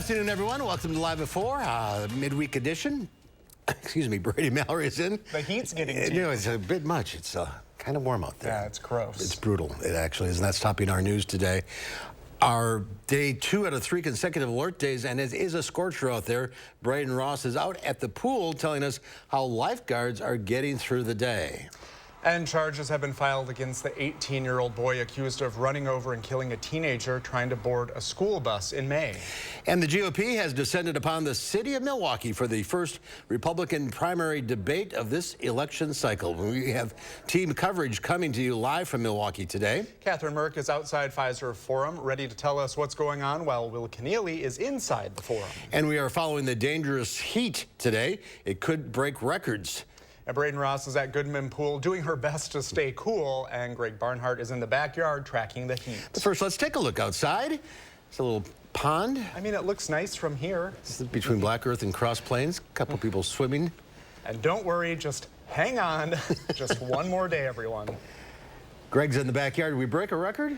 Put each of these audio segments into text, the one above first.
afternoon, everyone. Welcome to Live at 4, midweek edition. Excuse me, Brady Mallory is in. The heat's getting to you know, it's a bit much. It's kind of warm out there. Yeah, it's gross. It's brutal. It actually is, and that's topping our news today. Our day 2 out of 3 consecutive alert days, and it is a scorcher out there. Braden Ross is out at the pool telling us how lifeguards are getting through the day. And charges have been filed against the 18-year-old boy accused of running over and killing a teenager trying to board a school bus in May. And the GOP has descended upon the city of Milwaukee for the first Republican primary debate of this election cycle. We have team coverage coming to you live from Milwaukee today. Catherine Merck is outside Pfizer Forum, ready to tell us what's going on, while Will Keneally is inside the forum. And we are following the dangerous heat today. It could break records. And Braden Ross is at Goodman Pool doing her best to stay cool, and Greg Barnhart is in the backyard tracking the heat. But first, let's take a look outside. It's a little pond. I mean, it looks nice from here. This is between Black Earth and Cross Plains. A couple people swimming. And don't worry, just hang on. Just one more day, everyone. Greg's in the backyard. Did we break a record?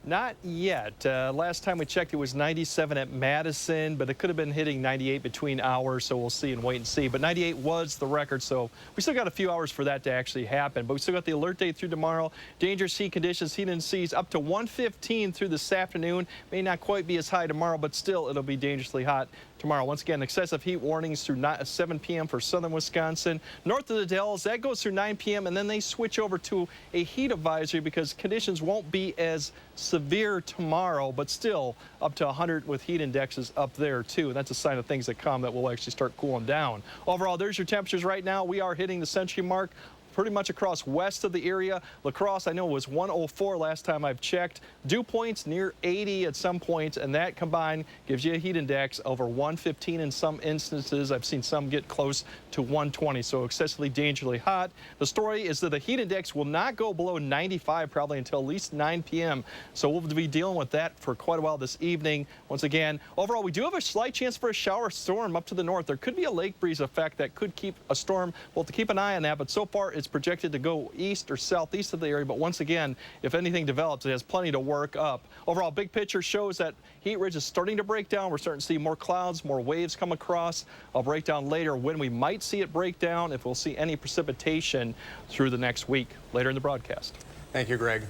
Not yet. Last time we checked, it was 97 at Madison, but it could have been hitting 98 between hours, so we'll see and wait and see. But 98 was the record, so we still got a few hours for that to actually happen. But we still got the alert day through tomorrow. Dangerous heat conditions, heat indices up to 115 through this afternoon. May not quite be as high tomorrow, but still it'll be dangerously hot tomorrow. Once again, excessive heat warnings through 7 p.m. for southern Wisconsin. North of the Dells, that goes through 9 p.m. and then they switch over to a heat advisory because conditions won't be as severe tomorrow, but still up to 100 with heat indexes up there too. And that's a sign of things that come that will actually start cooling down. Overall, there's your temperatures right now. We are hitting the century mark pretty much across west of the area. La Crosse, I know, was 104 last time I've checked. Dew points near 80 at some points, and that combined gives you a heat index over 115 in some instances. I've seen some get close to 120, so excessively dangerously hot. The story is that the heat index will not go below 95 probably until at least 9 p.m. So we'll be dealing with that for quite a while this evening. Once again, overall, we do have a slight chance for a shower storm up to the north. There could be a lake breeze effect that could keep a storm. We'll have to keep an eye on that, but so far it's projected to go east or southeast of the area. But once again, if anything develops, it has plenty to work up. Overall, big picture shows that heat ridge is starting to break down. We're starting to see more clouds, more waves come across. I'll break down later when we might see it break down, if we'll see any precipitation through the next week later in the broadcast. Thank you, Greg.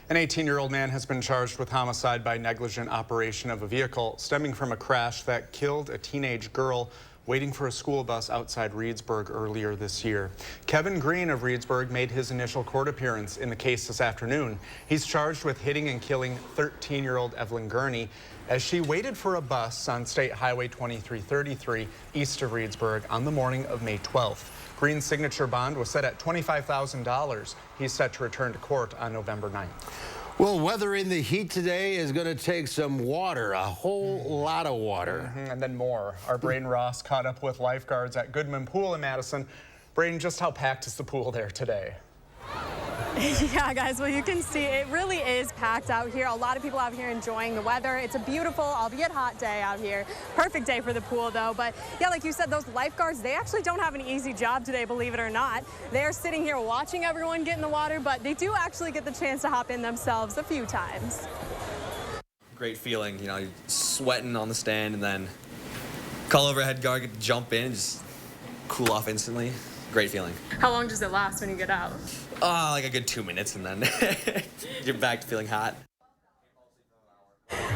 An 18-year-old man has been charged with homicide by negligent operation of a vehicle stemming from a crash that killed a teenage girl waiting for a school bus outside Reedsburg earlier this year. Kevin Green of Reedsburg made his initial court appearance in the case this afternoon. He's charged with hitting and killing 13-year-old Evelyn Gurney as she waited for a bus on State Highway 2333 east of Reedsburg on the morning of May 12th. Green's signature bond was set at $25,000. He's set to return to court on November 9th. Well, weathering the heat today is going to take some water, a whole lot of water. And then more. Our Braden Ross caught up with lifeguards at Goodman Pool in Madison. Braden, just how packed is the pool there today? Yeah, guys, well, you can see it really is packed out here. A lot of people out here enjoying the weather. It's a beautiful, albeit hot day out here. Perfect day for the pool, though. But yeah, like you said, those lifeguards, they actually don't have an easy job today, believe it or not. They're sitting here watching everyone get in the water, but they do actually get the chance to hop in themselves a few times. Great feeling, you know, you're sweating on the stand and then call overhead guard, get to jump in, just cool off instantly. Great feeling. How long does it last when you get out? Like a good 2 minutes and then you're back to feeling hot.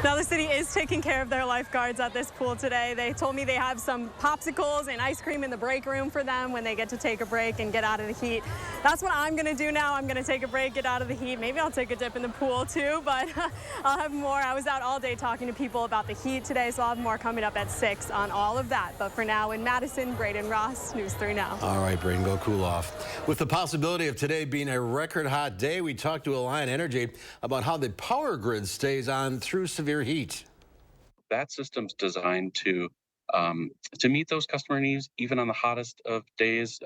Now, the city is taking care of their lifeguards at this pool today. They told me they have some popsicles and ice cream in the break room for them when they get to take a break and get out of the heat. That's what I'm going to do now. I'm going to take a break, get out of the heat. Maybe I'll take a dip in the pool too, but I'll have more. I was out all day talking to people about the heat today, so I'll have more coming up at 6 on all of that. But for now, in Madison, Braden Ross, News 3 Now. All right, Braden, go cool off. With the possibility of today being a record hot day, we talked to Alliant Energy about how the power grid stays on through severe heat. That system's designed to meet those customer needs, even on the hottest of days.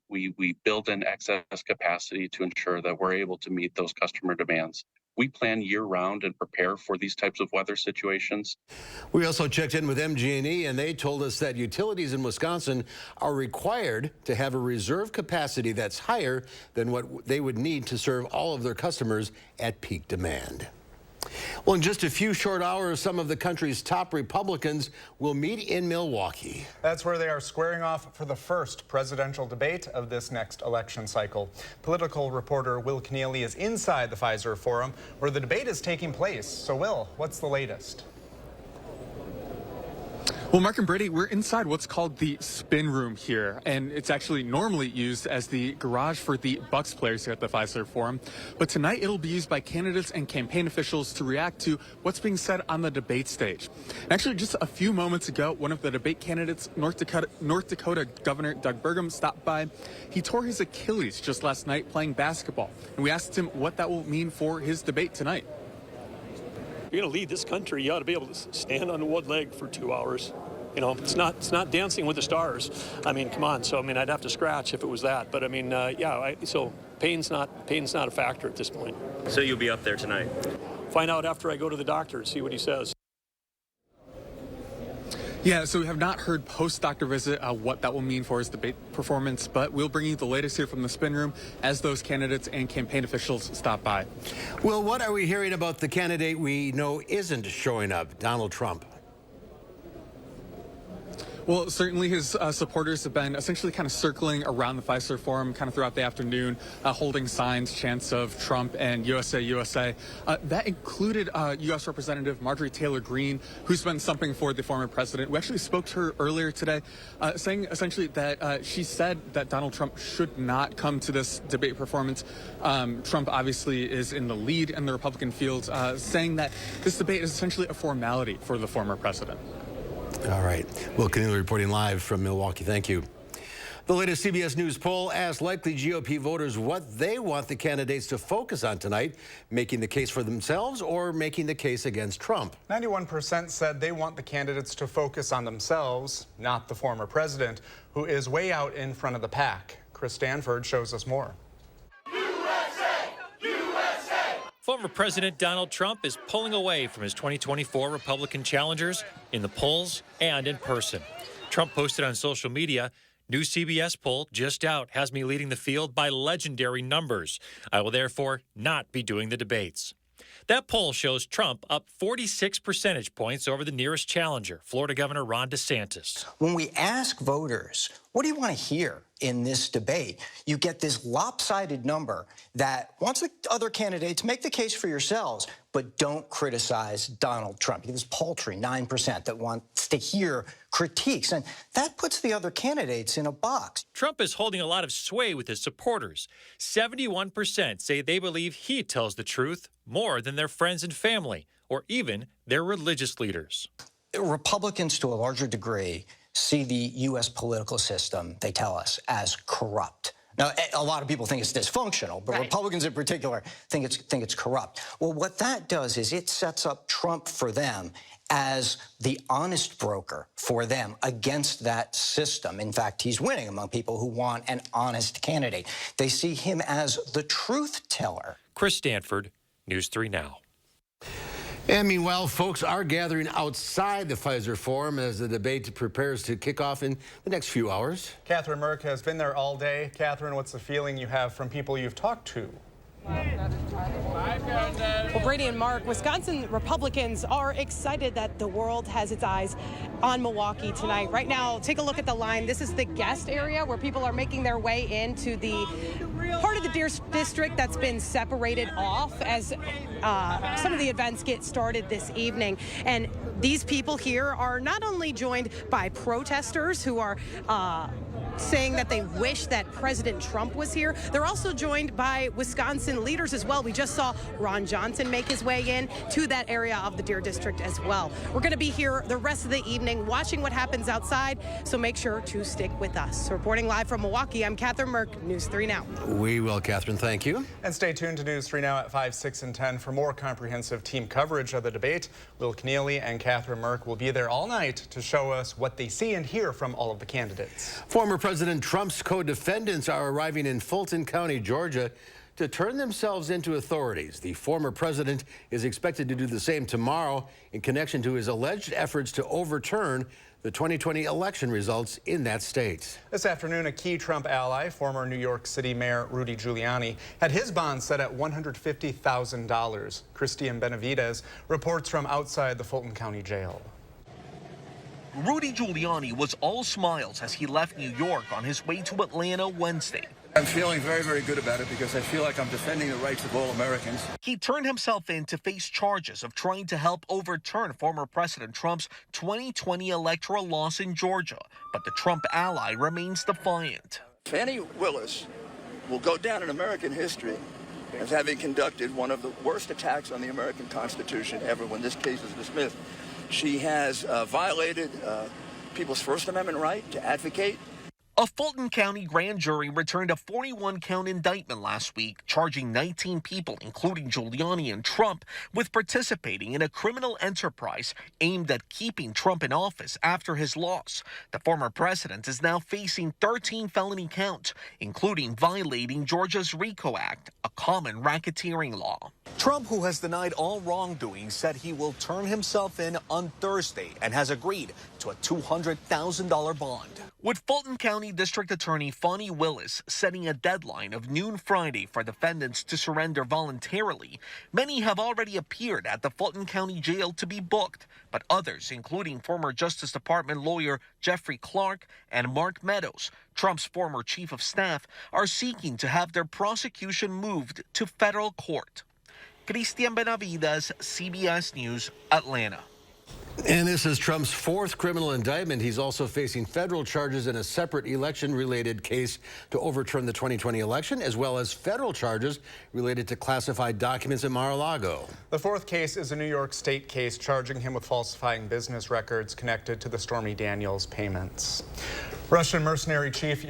We build in excess capacity to ensure that we're able to meet those customer demands. We plan year-round and prepare for these types of weather situations. We also checked in with MG&E, and they told us that utilities in Wisconsin are required to have a reserve capacity that's higher than what they would need to serve all of their customers at peak demand. Well, in just a few short hours, some of the country's top Republicans will meet in Milwaukee. That's where they are squaring off for the first presidential debate of this next election cycle. Political reporter Will Keneally is inside the Pfizer Forum where the debate is taking place. So, Will, what's the latest? Well, Mark and Brady, we're inside what's called the spin room here, and it's actually normally used as the garage for the Bucks players here at the Pfizer Forum. But tonight it'll be used by candidates and campaign officials to react to what's being said on the debate stage. And actually, just a few moments ago, one of the debate candidates, North Dakota Governor Doug Burgum, stopped by. He tore his Achilles just last night playing basketball, and we asked him what that will mean for his debate tonight. If you're going to lead this country, you ought to be able to stand on one leg for 2 hours. You know, it's not Dancing with the Stars. I mean, come on. So I mean, I'd have to scratch if it was that. But I mean, so pain's not a factor at this point. So you'll be up there tonight? Find out after I go to the doctor and see what he says. Yeah, so we have not heard post-doctor visit what that will mean for his debate performance, but we'll bring you the latest here from the spin room as those candidates and campaign officials stop by. Well, what are we hearing about the candidate we know isn't showing up, Donald Trump? Well, certainly his supporters have been essentially kind of circling around the Pfizer Forum kind of throughout the afternoon, holding signs, chants of Trump and USA, USA. That included U.S. Representative Marjorie Taylor Greene, who's been stumping for the former president. We actually spoke to her earlier today, saying essentially that she said that Donald Trump should not come to this debate performance. Trump obviously is in the lead in the Republican field, saying that this debate is essentially a formality for the former president. All right. Will Keneally reporting live from Milwaukee. Thank you. The latest CBS News poll asked likely GOP voters what they want the candidates to focus on tonight, making the case for themselves or making the case against Trump. 91% said they want the candidates to focus on themselves, not the former president, who is way out in front of the pack. Chris Stanford shows us more. Former President Donald Trump is pulling away from his 2024 Republican challengers in the polls and in person. Trump posted on social media, "New CBS poll just out has me leading the field by legendary numbers. I will therefore not be doing the debates." That poll shows Trump up 46 percentage points over the nearest challenger, Florida Governor Ron DeSantis. When we ask voters, what do you want to hear in this debate? You get this lopsided number that wants the other candidates make the case for yourselves, but don't criticize Donald Trump. You get this paltry 9% that wants to hear critiques, and that puts the other candidates in a box. Trump is holding a lot of sway with his supporters. 71% say they believe he tells the truth more than their friends and family, or even their religious leaders. Republicans, to a larger degree, see the U.S. political system, they tell us, as corrupt. Now, a lot of people think it's dysfunctional, but Republicans in particular think it's corrupt. Well, what that does is it sets up Trump for them as the honest broker for them against that system. In fact, he's winning among people who want an honest candidate. They see him as the truth teller. Chris Stanford, News 3 Now. And meanwhile, folks are gathering outside the Pfizer Forum as the debate prepares to kick off in the next few hours. Catherine Merck has been there all day. Catherine, what's the feeling you have from people you've talked to? Well, Brady and Mark, Wisconsin Republicans are excited that the world has its eyes on Milwaukee tonight. Right now, take a look at the line. This is the guest area where people are making their way into the part of the Deer District that's been separated off as some of the events get started this evening. And these people here are not only joined by protesters who are saying that they wish that President Trump was here. They're also joined by Wisconsin leaders as well. We just saw Ron Johnson make his way in to that area of the Deer District as well. We're going to be here the rest of the evening watching what happens outside, so make sure to stick with us. Reporting live from Milwaukee, I'm Catherine Merck, News 3 Now. We will, Catherine. Thank you. And stay tuned to News 3 Now at 5, 6, and 10 for more comprehensive team coverage of the debate. Will Keneally and Catherine Merck will be there all night to show us what they see and hear from all of the candidates. Former President Trump's co-defendants are arriving in Fulton County, Georgia, to turn themselves into authorities. The former president is expected to do the same tomorrow in connection to his alleged efforts to overturn the 2020 election results in that state. This afternoon, a key Trump ally, former New York City Mayor Rudy Giuliani, had his bond set at $150,000. Christian Benavidez reports from outside the Fulton County Jail. Rudy Giuliani was all smiles as he left New York on his way to Atlanta Wednesday. I'm feeling very, very good about it because I feel like I'm defending the rights of all Americans. He turned himself in to face charges of trying to help overturn former President Trump's 2020 electoral loss in Georgia, but the Trump ally remains defiant. Fannie Willis will go down in American history as having conducted one of the worst attacks on the American Constitution ever when this case is dismissed. She has violated people's First Amendment right to advocate. A Fulton County grand jury returned a 41-count indictment last week, charging 19 people, including Giuliani and Trump, with participating in a criminal enterprise aimed at keeping Trump in office after his loss. The former president is now facing 13 felony counts, including violating Georgia's RICO Act, a common racketeering law. Trump, who has denied all wrongdoing, said he will turn himself in on Thursday and has agreed to a $200,000 bond. With Fulton County District Attorney Fannie Willis setting a deadline of noon Friday for defendants to surrender voluntarily, many have already appeared at the Fulton County Jail to be booked, but others, including former Justice Department lawyer Jeffrey Clark and Mark Meadows, Trump's former chief of staff, are seeking to have their prosecution moved to federal court. Christian Benavidez, CBS News, Atlanta. And this is Trump's fourth criminal indictment. He's also facing federal charges in a separate election-related case to overturn the 2020 election, as well as federal charges related to classified documents at Mar-a-Lago. The fourth case is a New York State case charging him with falsifying business records connected to the Stormy Daniels payments. Russian mercenary chief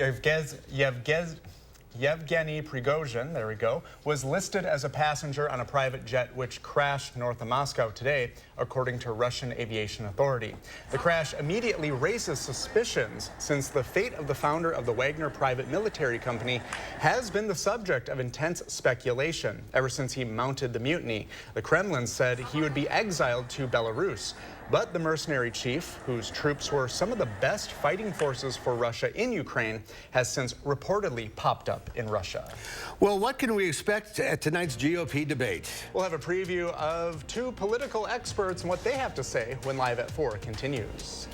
Yevgeny Prigozhin, was listed as a passenger on a private jet which crashed north of Moscow today, according to Russian Aviation Authority. The crash immediately raises suspicions since the fate of the founder of the Wagner private military company has been the subject of intense speculation ever since he mounted the mutiny. The Kremlin said he would be exiled to Belarus. But the mercenary chief, whose troops were some of the best fighting forces for Russia in Ukraine, has since reportedly popped up in Russia. Well, what can we expect at tonight's GOP debate? We'll have a preview of two political experts and what they have to say when Live at 4 continues.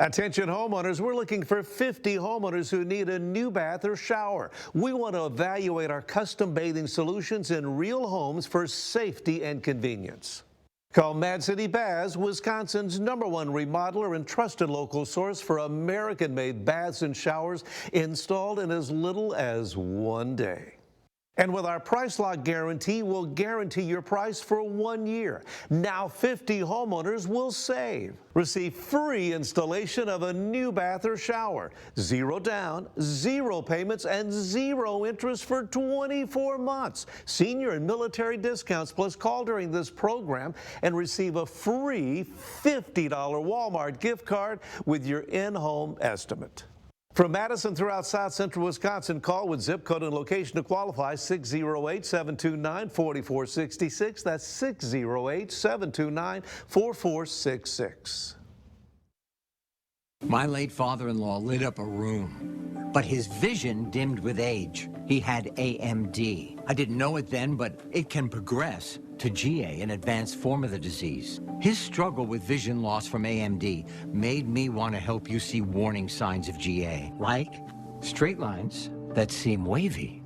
Attention homeowners, we're looking for 50 homeowners who need a new bath or shower. We want to evaluate our custom bathing solutions in real homes for safety and convenience. Call Mad City Baths, Wisconsin's #1 remodeler and trusted local source for American-made baths and showers installed in as little as 1 day. And with our price lock guarantee, we'll guarantee your price for 1 year. Now 50 homeowners will save. Receive free installation of a new bath or shower. 0 down, 0 payments, and 0 interest for 24 months. Senior and military discounts, plus call during this program and receive a free $50 Walmart gift card with your in-home estimate. From Madison throughout South Central Wisconsin, call with zip code and location to qualify 608-729-4466. That's 608-729-4466. My late father-in-law lit up a room, but his vision dimmed with age. He had AMD. I didn't know it then, but it can progress to GA, an advanced form of the disease. His struggle with vision loss from AMD made me want to help you see warning signs of GA, like straight lines that seem wavy,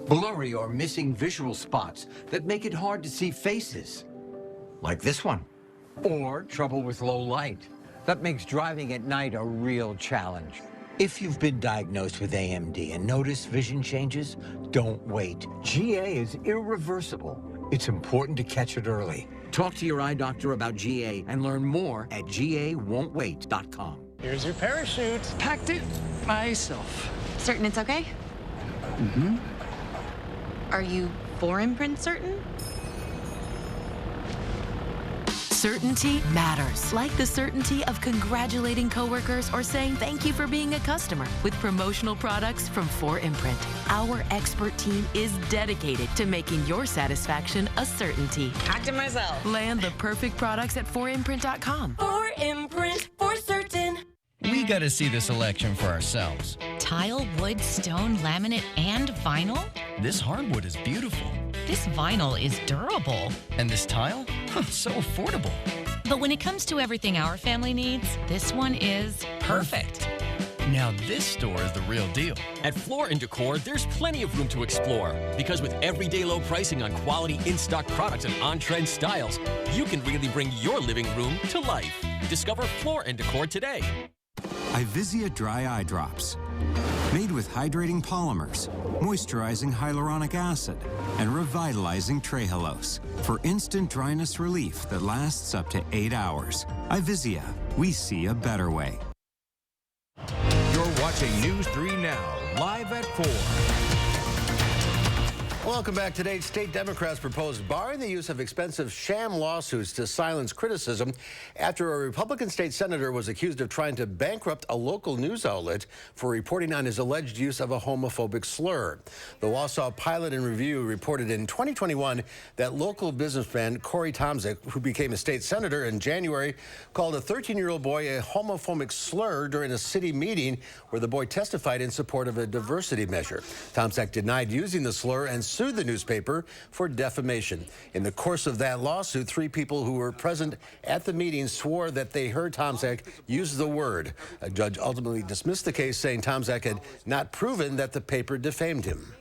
blurry or missing visual spots that make it hard to see faces, like this one, or trouble with low light. That makes driving at night a real challenge. If you've been diagnosed with AMD and notice vision changes, don't wait. GA is irreversible. It's important to catch it early. Talk to your eye doctor about GA and learn more at GAWon'tWait.com. Here's your parachute. Packed it myself. Certain it's okay? Mm-hmm. Are you foreign print certain? Certainty matters, like the certainty of congratulating coworkers or saying thank you for being a customer with promotional products from 4imprint. Our expert team is dedicated to making your satisfaction a certainty. Talk to myself. Land the perfect products at 4imprint.com. 4imprint, for certain. We got to see this election for ourselves. Tile, wood, stone, laminate, and vinyl? This hardwood is beautiful. This vinyl is durable. And this tile? So affordable. But when it comes to everything our family needs, this one is perfect. Now this store is the real deal. At Floor & Decor, there's plenty of room to explore. Because with everyday low pricing on quality in-stock products and on-trend styles, you can really bring your living room to life. Discover Floor & Decor today. Ivisia Dry Eye Drops. Made with hydrating polymers, moisturizing hyaluronic acid, and revitalizing trehalose for instant dryness relief that lasts up to 8 hours. Ivisia, we see a better way. You're watching News 3 Now, live at 4. Welcome back. Today, state Democrats proposed barring the use of expensive sham lawsuits to silence criticism after a Republican state senator was accused of trying to bankrupt a local news outlet for reporting on his alleged use of a homophobic slur. The Wausau Pilot and Review reported in 2021 that local businessman Corey Tomczyk, who became a state senator in January, called a 13-year-old boy a homophobic slur during a city meeting where the boy testified in support of a diversity measure. Tomczyk denied using the slur and sued the newspaper for defamation. In the course of that lawsuit, 3 people who were present at the meeting swore that they heard Tomczyk use the word. A judge ultimately dismissed the case, saying Tomczyk had not proven that the paper defamed him.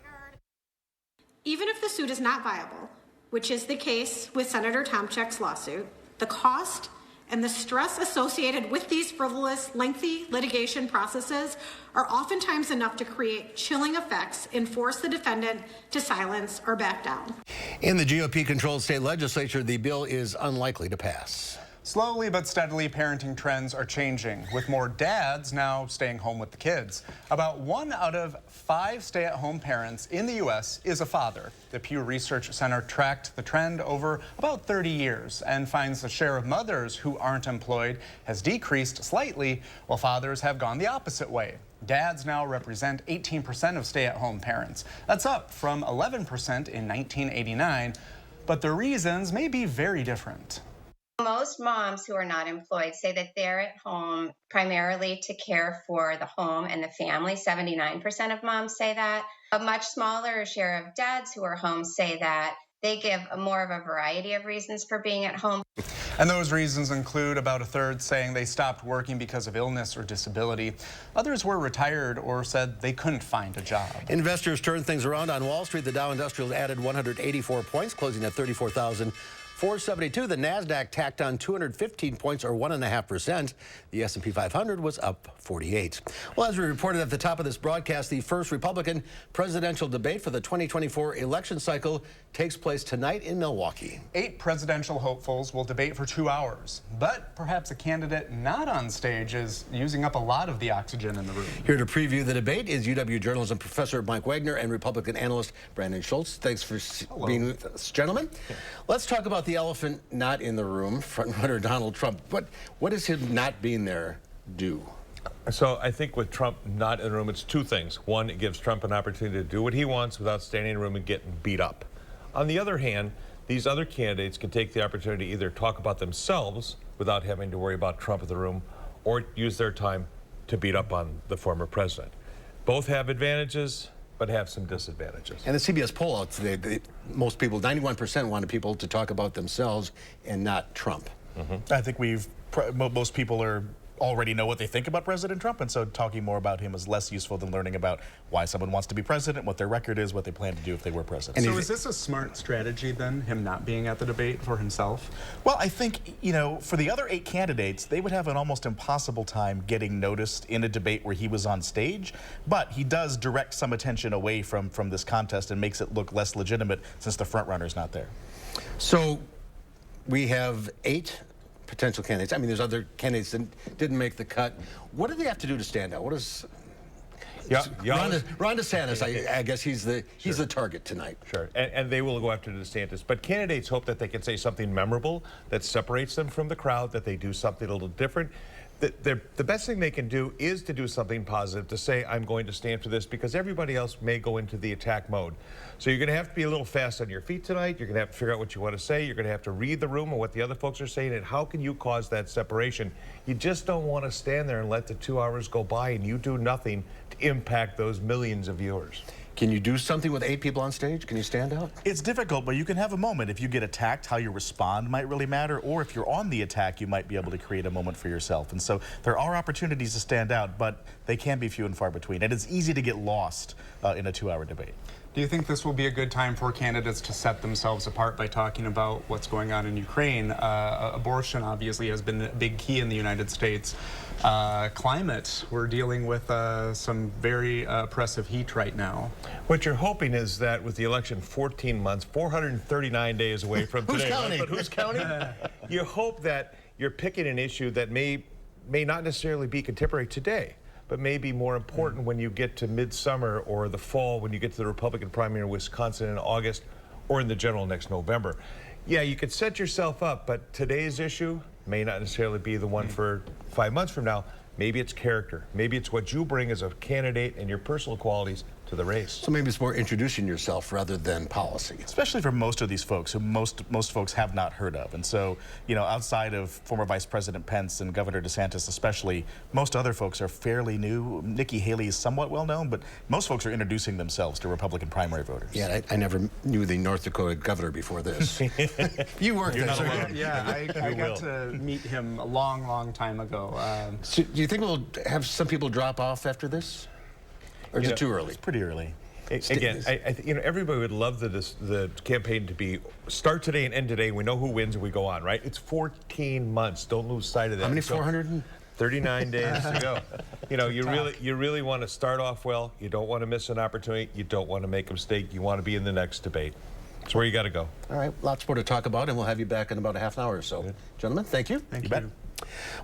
Even if the suit is not viable, which is the case with Senator Tomczyk's lawsuit, the cost and the stress associated with these frivolous, lengthy litigation processes are oftentimes enough to create chilling effects and force the defendant to silence or back down. In the GOP-controlled state legislature, the bill is unlikely to pass. Slowly but steadily, parenting trends are changing, with more dads now staying home with the kids. About 1 out of 5 stay-at-home parents in the U.S. is a father. The Pew Research Center tracked the trend over about 30 years and finds the share of mothers who aren't employed has decreased slightly, while fathers have gone the opposite way. Dads now represent 18% of stay-at-home parents. That's up from 11% in 1989, but the reasons may be very different. Most moms who are not employed say that they're at home primarily to care for the home and the family. 79% of moms say that. A much smaller share of dads who are home say that. They give more of a variety of reasons for being at home. And those reasons include about a third saying they stopped working because of illness or disability. Others were retired or said they couldn't find a job. Investors turned things around on Wall Street. The Dow Industrials added 184 points, closing at 34,472. The NASDAQ tacked on 215 points, or 1.5%. The S&P 500 was up 48. Well, as we reported at the top of this broadcast, the first Republican presidential debate for the 2024 election cycle takes place tonight in Milwaukee. 8 presidential hopefuls will debate for 2 hours, but perhaps a candidate not on stage is using up a lot of the oxygen in the room. Here to preview the debate is UW journalism professor Mike Wagner and Republican analyst Brandon Schultz. Thanks for being with us, gentlemen. Yeah. Let's talk about the elephant not in the room, frontrunner Donald Trump. What does him not being there do? So I think with Trump not in the room, it's 2 things. One, it gives Trump an opportunity to do what he wants without standing in the room and getting beat up. On the other hand, these other candidates can take the opportunity to either talk about themselves without having to worry about Trump in the room, or use their time to beat up on the former president. Both have advantages, but have some disadvantages. And the CBS poll out today, most people, 91% wanted people to talk about themselves and not Trump. Mm-hmm. I think most people already know what they think about President Trump, and so talking more about him is less useful than learning about why someone wants to be president, what their record is, what they plan to do if they were president. So is this a smart strategy then, him not being at the debate for himself? Well, I think, for the other 8 candidates, they would have an almost impossible time getting noticed in a debate where he was on stage, but he does direct some attention away from this contest and makes it look less legitimate since the front runner's not there. So we have 8 potential candidates. I mean, there's other candidates that didn't make the cut. What do they have to do to stand out? Ron DeSantis, I guess he's the target tonight. Sure, and they will go after DeSantis. But candidates hope that they can say something memorable that separates them from the crowd, that they do something a little different. The best thing they can do is to do something positive, to say, I'm going to stand for this, because everybody else may go into the attack mode. So you're going to have to be a little fast on your feet tonight. You're going to have to figure out what you want to say. You're going to have to read the room and what the other folks are saying, and how can you cause that separation? You just don't want to stand there and let the 2 hours go by and you do nothing to impact those millions of viewers. Can you do something with 8 people on stage? Can you stand out? It's difficult, but you can have a moment. If you get attacked, how you respond might really matter, or if you're on the attack, you might be able to create a moment for yourself. And so there are opportunities to stand out, but they can be few and far between. And it's easy to get lost in a 2-hour debate. Do you think this will be a good time for candidates to set themselves apart by talking about what's going on in Ukraine? Abortion obviously has been a big key in the United States. Climate, we're dealing with some very oppressive heat right now. What you're hoping is that with the election 14 months, 439 days away from today, who's counting? But who's counting? You hope that you're picking an issue that may not necessarily be contemporary today, but may be more important when you get to midsummer or the fall, when you get to the Republican primary in Wisconsin in August, or in the general next November. Yeah, you could set yourself up, but today's issue may not necessarily be the one for 5 months from now. Maybe it's character. Maybe it's what you bring as a candidate and your personal qualities to the race. So maybe it's more introducing yourself rather than policy. Especially for most of these folks who most folks have not heard of. And so, you know, outside of former Vice President Pence and Governor DeSantis especially, most other folks are fairly new. Nikki Haley is somewhat well known, but most folks are introducing themselves to Republican primary voters. Yeah, I never knew the North Dakota governor before this. You worked there, sir. Yeah, I got to meet him a long time ago. So do you think we'll have some people drop off after this? Or is it too early? It's pretty early. Again, you know, everybody would love the campaign to be start today and end today. We know who wins and we go on, right? It's 14 months. Don't lose sight of that. How many? 439 days to go. You know, you really want to start off well. You don't want to miss an opportunity. You don't want to make a mistake. You want to be in the next debate. That's where you got to go. All right, lots more to talk about, and we'll have you back in about a half an hour or so. Good. Gentlemen, thank you. Thank you.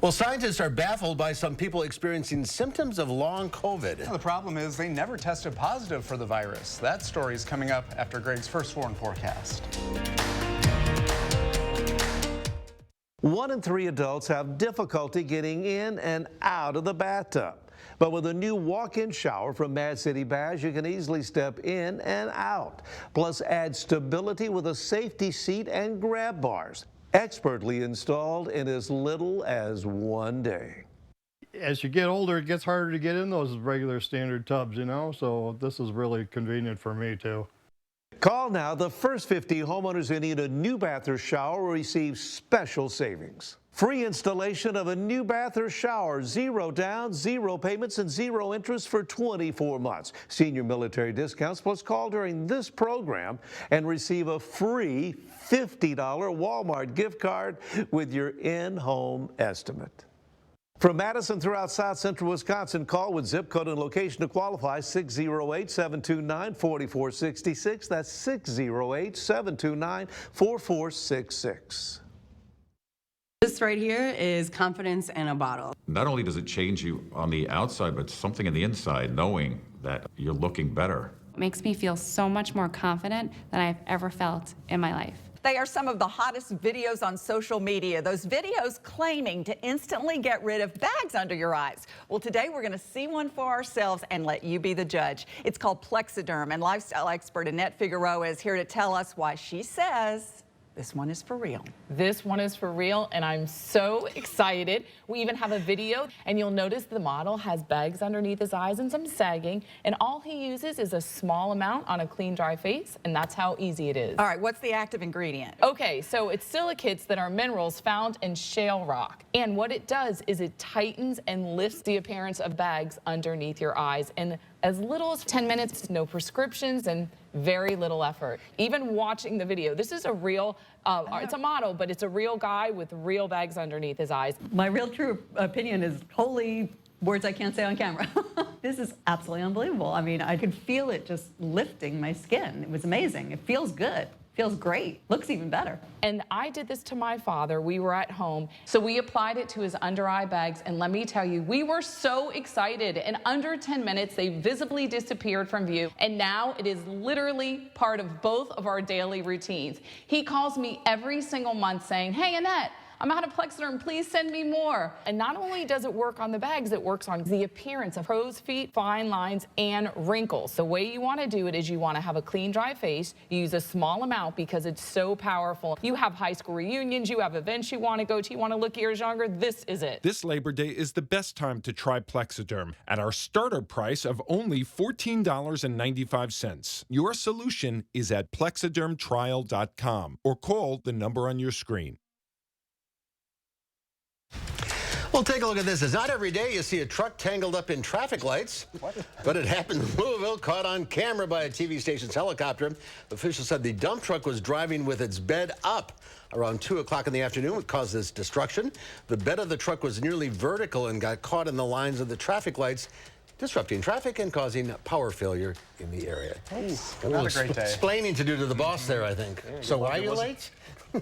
Well, scientists are baffled by some people experiencing symptoms of long COVID. Well, the problem is they never tested positive for the virus. That story is coming up after Greg's first foreign forecast. 1 in 3 adults have difficulty getting in and out of the bathtub. But with a new walk-in shower from Mad City Baths, you can easily step in and out. Plus, add stability with a safety seat and grab bars. Expertly installed in as little as 1 day. As you get older, it gets harder to get in those regular standard tubs, you know, so this is really convenient for me too. Call now. The first 50 homeowners who need a new bath or shower will receive special savings. Free installation of a new bath or shower, 0 down, 0 payments, and 0 interest for 24 months. Senior military discounts, plus call during this program and receive a free $50 Walmart gift card with your in-home estimate. From Madison throughout South Central Wisconsin, call with zip code and location to qualify, 608-729-4466. That's 608-729-4466. This right here is confidence in a bottle. Not only does it change you on the outside, but something in the inside, knowing that you're looking better. It makes me feel so much more confident than I've ever felt in my life. They are some of the hottest videos on social media. Those videos claiming to instantly get rid of bags under your eyes. Well, today we're going to see one for ourselves and let you be the judge. It's called Plexiderm, and lifestyle expert Annette Figueroa is here to tell us why she says this one is for real. This one is for real, and I'm so excited. We even have a video, and you'll notice the model has bags underneath his eyes and some sagging, and all he uses is a small amount on a clean, dry face, and that's how easy it is. All right, what's the active ingredient? Okay, so it's silicates that are minerals found in shale rock, and what it does is it tightens and lifts the appearance of bags underneath your eyes, and as little as 10 minutes, no prescriptions, and very little effort. Even watching the video, this is a real, it's a model, but it's a real guy with real bags underneath his eyes. My real true opinion is holy words I can't say on camera. This is absolutely unbelievable. I mean, I could feel it just lifting my skin. It was amazing. It feels good. Feels great. Looks even better. And I did this to my father. We were at home, so we applied it to his under eye bags, and let me tell you, we were so excited. In under 10 minutes, they visibly disappeared from view, and now it is literally part of both of our daily routines. He calls me every single month saying, "Hey, Annette, I'm out of Plexiderm, please send me more." And not only does it work on the bags, it works on the appearance of crow's feet, fine lines, and wrinkles. The way you want to do it is you want to have a clean, dry face. You use a small amount because it's so powerful. You have high school reunions, you have events you want to go to, you want to look years younger, this is it. This Labor Day is the best time to try Plexiderm at our starter price of only $14.95. Your solution is at plexidermtrial.com or call the number on your screen. Well, take a look at this. It's not every day you see a truck tangled up in traffic lights. But it happened in Louisville, caught on camera by a TV station's helicopter. Officials said the dump truck was driving with its bed up. Around 2 o'clock in the afternoon, it caused this destruction. The bed of the truck was nearly vertical and got caught in the lines of the traffic lights, disrupting traffic and causing power failure in the area. Not a great day. Explaining to do to the boss there, I think. So why are you late?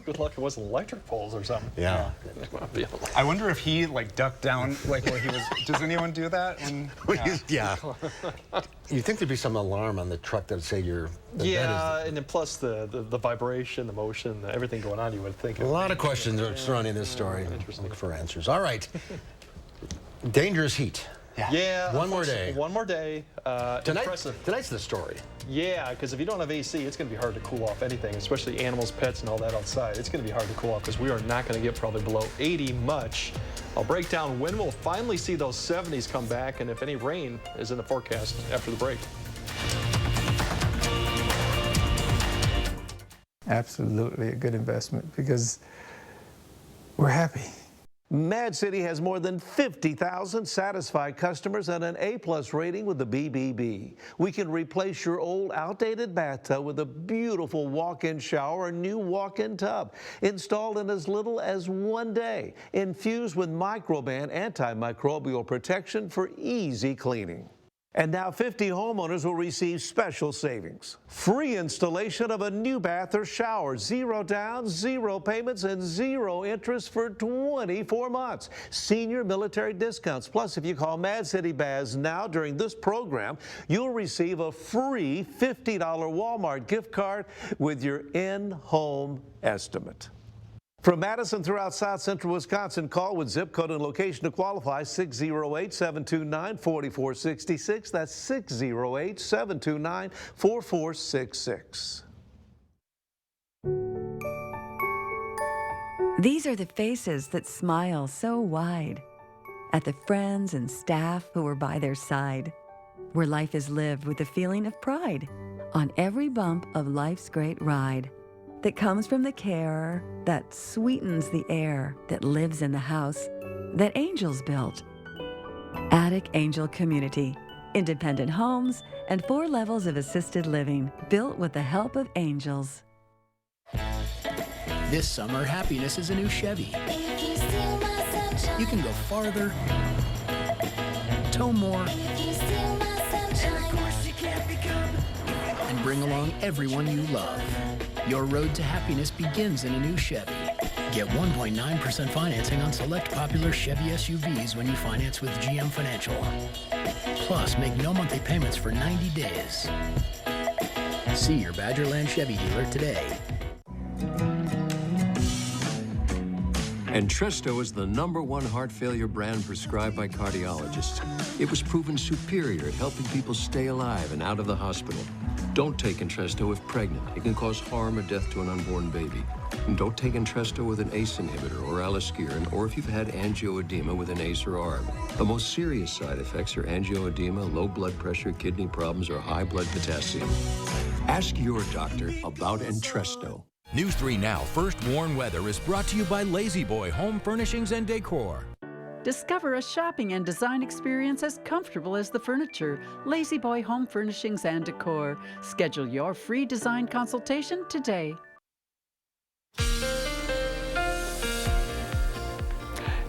Good luck it wasn't electric poles or something. Yeah. I wonder if he like ducked down like where he was. Does anyone do that? Yeah. You think there'd be some alarm on the truck that would say the yeah, and then plus the vibration, the motion, everything going on, you would think. A lot of questions are surrounding this story. Look for answers. All right. Dangerous heat. Yeah. One more day. One more day. Tonight's the story. Yeah, because if you don't have AC, it's going to be hard to cool off anything, especially animals, pets, and all that outside. It's going to be hard to cool off because we are not going to get probably below 80 much. I'll break down when we'll finally see those 70s come back and if any rain is in the forecast after the break. Absolutely a good investment because we're happy. Mad City has more than 50,000 satisfied customers and an A+ rating with the BBB. We can replace your old outdated bathtub with a beautiful walk-in shower or new walk-in tub, installed in as little as 1 day, infused with Microban antimicrobial protection for easy cleaning. And now 50 homeowners will receive special savings. Free installation of a new bath or shower, 0 down, 0 payments, and 0 interest for 24 months. Senior military discounts. Plus, if you call Mad City Baths now during this program, you'll receive a free $50 Walmart gift card with your in-home estimate. From Madison throughout South Central Wisconsin, call with zip code and location to qualify 608-729-4466. That's 608-729-4466. These are the faces that smile so wide at the friends and staff who are by their side, where life is lived with a feeling of pride on every bump of life's great ride. That comes from the care that sweetens the air that lives in the house that angels built. Attic Angel Community, independent homes and 4 levels of assisted living built with the help of angels. This summer, happiness is a new Chevy. You can go farther, tow more, and bring along everyone you love. Your road to happiness begins in a new Chevy. Get 1.9% financing on select popular Chevy SUVs when you finance with GM Financial. Plus, make no monthly payments for 90 days. See your Badgerland Chevy dealer today. Entresto is the #1 heart failure brand prescribed by cardiologists. It was proven superior at helping people stay alive and out of the hospital. Don't take Entresto if pregnant. It can cause harm or death to an unborn baby. And don't take Entresto with an ACE inhibitor or aliskiren, or if you've had angioedema with an ACE or ARB. The most serious side effects are angioedema, low blood pressure, kidney problems, or high blood potassium. Ask your doctor about Entresto. News 3 Now First Warn Weather is brought to you by Lazy Boy Home Furnishings and Decor. Discover a shopping and design experience as comfortable as the furniture. Lazy Boy Home Furnishings and Decor. Schedule your free design consultation today.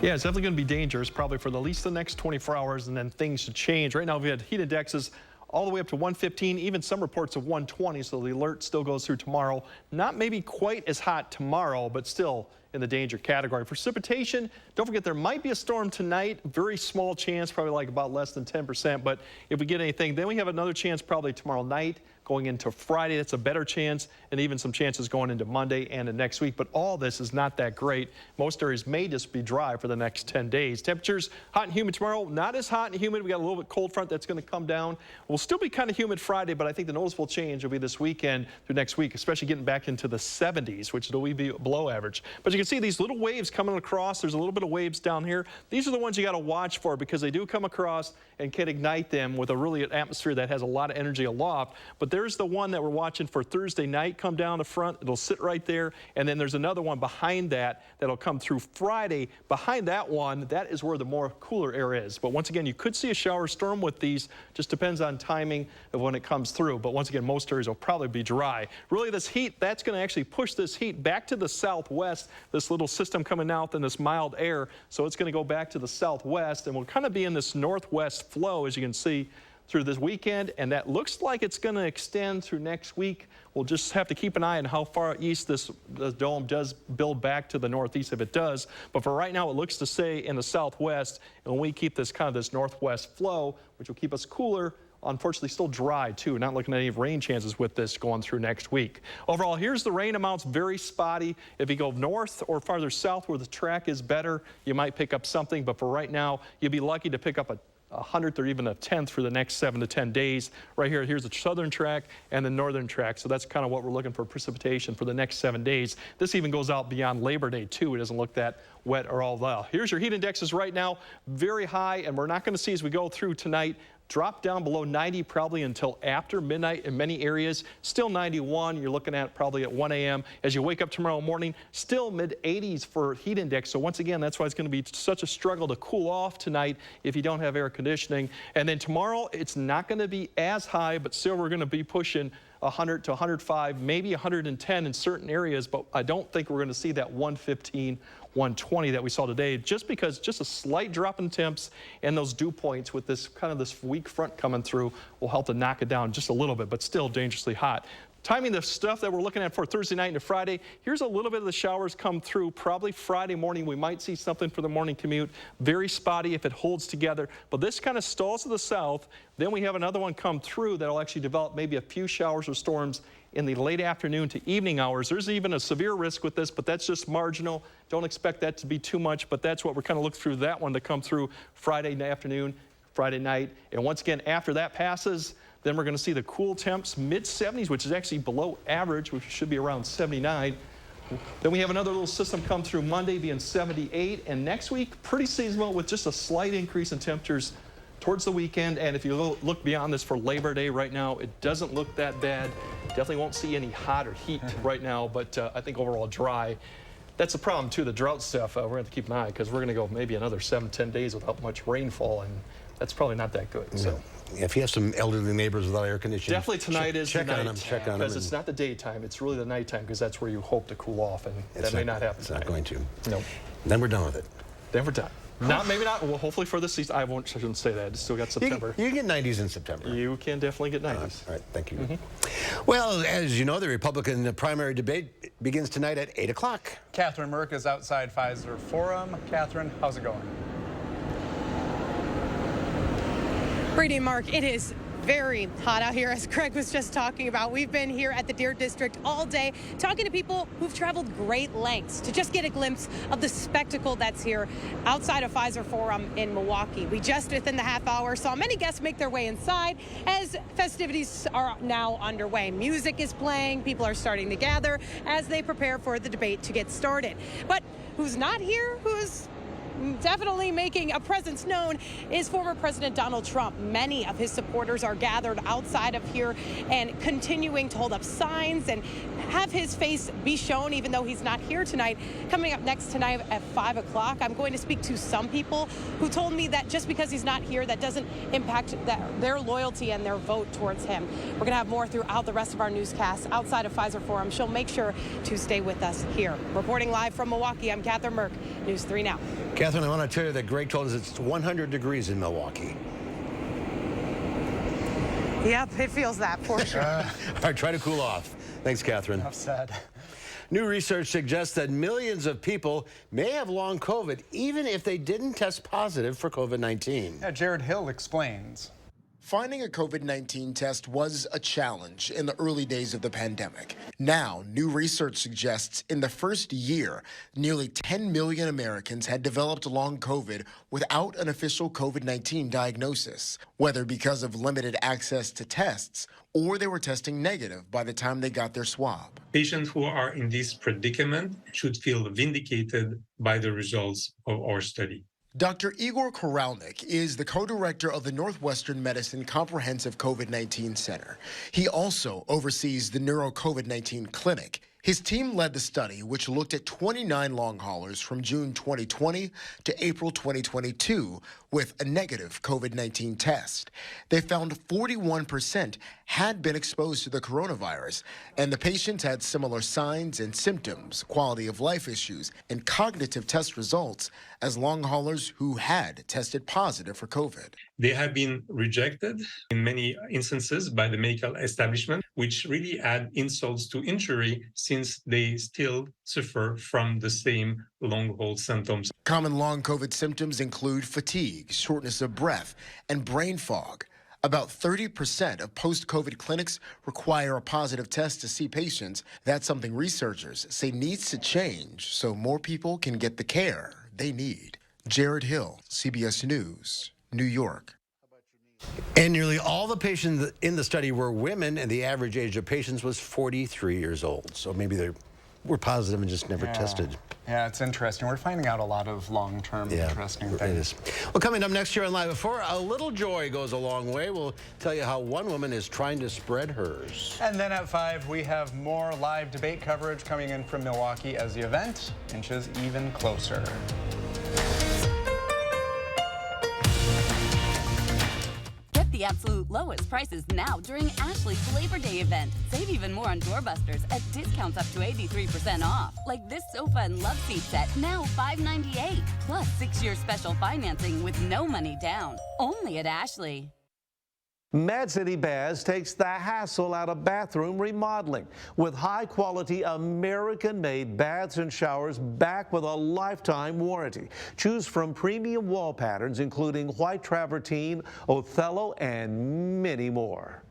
Yeah, it's definitely going to be dangerous probably for at least the next 24 hours, and then things should change. Right now, we had heat indexes all the way up to 115, even some reports of 120, so the alert still goes through tomorrow. Not maybe quite as hot tomorrow, but still in the danger category. Precipitation, don't forget there might be a storm tonight, very small chance, probably like about less than 10%, but if we get anything, then we have another chance probably tomorrow night. Going into Friday, that's a better chance, and even some chances going into Monday and the next week. But all this is not that great. Most areas may just be dry for the next 10 days. Temperatures hot and humid tomorrow, not as hot and humid. We got a little bit cold front that's going to come down. We'll still be kind of humid Friday, but I think the noticeable change will be this weekend through next week, especially getting back into the 70s, which will be below average. But you can see these little waves coming across. There's a little bit of waves down here. These are the ones you got to watch for because they do come across and can ignite them with a really atmosphere that has a lot of energy aloft. But there's the one that we're watching for Thursday night come down the front. It'll sit right there. And then there's another one behind that that'll come through Friday. Behind that one, that is where the more cooler air is. But once again, you could see a shower storm with these. Just depends on timing of when it comes through. But once again, most areas will probably be dry. Really, this heat, that's going to actually push this heat back to the southwest. This little system coming out in this mild air. So it's going to go back to the southwest. And we'll kind of be in this northwest flow, as you can see, through this weekend, and that looks like it's going to extend through next week. We'll just have to keep an eye on how far east this dome does build back to the northeast if it does. But for right now, it looks to stay in the southwest, and when we keep this kind of this northwest flow, which will keep us cooler, unfortunately still dry too. Not looking at any rain chances with this going through next week. Overall, here's the rain amounts, very spotty. If you go north or farther south where the track is better, you might pick up something, but for right now, you'll be lucky to pick up a 100th or even a 10th for the next 7 to 10 days. Right here, here's the southern track and the northern track. So that's kind of what we're looking for precipitation for the next 7 days. This even goes out beyond Labor Day too. It doesn't look that wet or all that. Here's your heat indexes right now, very high, and we're not going to see as we go through tonight drop down below 90 probably until after midnight in many areas. Still 91, you're looking at probably at 1 a.m. As you wake up tomorrow morning, still mid-80s for heat index. So once again, that's why it's going to be such a struggle to cool off tonight if you don't have air conditioning. And then tomorrow, it's not going to be as high, but still we're going to be pushing 100 to 105, maybe 110 in certain areas, but I don't think we're going to see that 115, 120 that we saw today, just because just a slight drop in temps and those dew points with this kind of this weak front coming through will help to knock it down just a little bit, but still dangerously hot. Timing the stuff that we're looking at for Thursday night into Friday, here's a little bit of the showers come through. Probably Friday morning, we might see something for the morning commute. Very spotty if it holds together, but this kind of stalls to the south. Then we have another one come through that'll actually develop maybe a few showers or storms in the late afternoon to evening hours. There's even a severe risk with this, but that's just marginal. Don't expect that to be too much, but that's what we're kind of looking through that one to come through Friday afternoon, Friday night. And once again, after that passes, then we're going to see the cool temps, mid-70s, which is actually below average, which should be around 79. Then we have another little system come through Monday being 78. And next week, pretty seasonal with just a slight increase in temperatures towards the weekend. And if you look beyond this for Labor Day right now, it doesn't look that bad. Definitely won't see any hot or heat right now, but I think overall dry. That's the problem, too, the drought stuff. We're going to have to keep an eye because we're going to go maybe another 7, 10 days without much rainfall, and that's probably not that good. So. If you have some elderly neighbors without air conditioning, definitely tonight is check the on night. them. Check on them. Because it's not the daytime, it's really the nighttime because that's where you hope to cool off, and that may not happen. It's not going to. No. Then we're done with it. Then we're done. Maybe not. Well, hopefully for this season. I shouldn't say that. It's still got September. You can get 90s in September. You can definitely get 90s. All right, thank you. Well, as you know, the Republican primary debate begins tonight at 8 o'clock. Catherine Merck is outside Pfizer Forum. Catherine, how's it going? Brady and Mark, it is very hot out here, as Craig was just talking about. We've been here at the Deer District all day talking to people who've traveled great lengths to just get a glimpse of the spectacle that's here outside of Pfizer Forum in Milwaukee. We just, within the half hour, saw many guests make their way inside as festivities are now underway. Music is playing, people are starting to gather as they prepare for the debate to get started. But who's not here, who's definitely making a presence known, is former President Donald Trump. Many of his supporters are gathered outside of here and continuing to hold up signs and have his face be shown, even though he's not here tonight. Coming up next tonight at 5 o'clock, I'm going to speak to some people who told me that just because he's not here, that doesn't impact their loyalty and their vote towards him. We're going to have more throughout the rest of our newscast outside of Pfizer Forum. She'll make sure to stay with us here. Reporting live from Milwaukee, I'm Catherine Merck, News 3 Now. Catherine, I want to tell you that Greg told us it's 100 degrees in Milwaukee. Yep, it feels that for sure. All right, try to cool off. Thanks, Catherine. Enough said. New research suggests that millions of people may have long COVID even if they didn't test positive for COVID-19. Yeah, Jared Hill explains. Finding a COVID-19 test was a challenge in the early days of the pandemic. Now, new research suggests in the first year, nearly 10 million Americans had developed long COVID without an official COVID-19 diagnosis, whether because of limited access to tests or they were testing negative by the time they got their swab. Patients who are in this predicament should feel vindicated by the results of our study. Dr. Igor Koralnik is the co-director of the Northwestern Medicine Comprehensive COVID-19 Center. He also oversees the Neuro COVID-19 Clinic. His team led the study, which looked at 29 long haulers from June 2020 to April 2022 with a negative COVID-19 test. They found 41% had been exposed to the coronavirus, and the patients had similar signs and symptoms, quality of life issues, and cognitive test results as long haulers who had tested positive for COVID. They have been rejected in many instances by the medical establishment, which really add insults to injury since they still suffer from the same long haul symptoms. Common long COVID symptoms include fatigue, shortness of breath, and brain fog. About 30% of post-COVID clinics require a positive test to see patients. That's something researchers say needs to change so more people can get the care they need. Jared Hill, CBS News, New York. And nearly all the patients in the study were women, and the average age of patients was 43 years old. So maybe they were positive and just never tested. Yeah, it's interesting. We're finding out a lot of long-term interesting things. Well, coming up next year on Live at 4, a little joy goes a long way. We'll tell you how one woman is trying to spread hers. And then at 5, we have more live debate coverage coming in from Milwaukee as the event inches even closer. The absolute lowest prices now during Ashley's Labor Day event. Save even more on doorbusters at discounts up to 83% off. Like this sofa and love seat set, now $598. Plus 6-year special financing with no money down. Only at Ashley. Mad City Baths takes the hassle out of bathroom remodeling with high-quality American-made baths and showers back with a lifetime warranty. Choose from premium wall patterns including white travertine, Othello, and many more.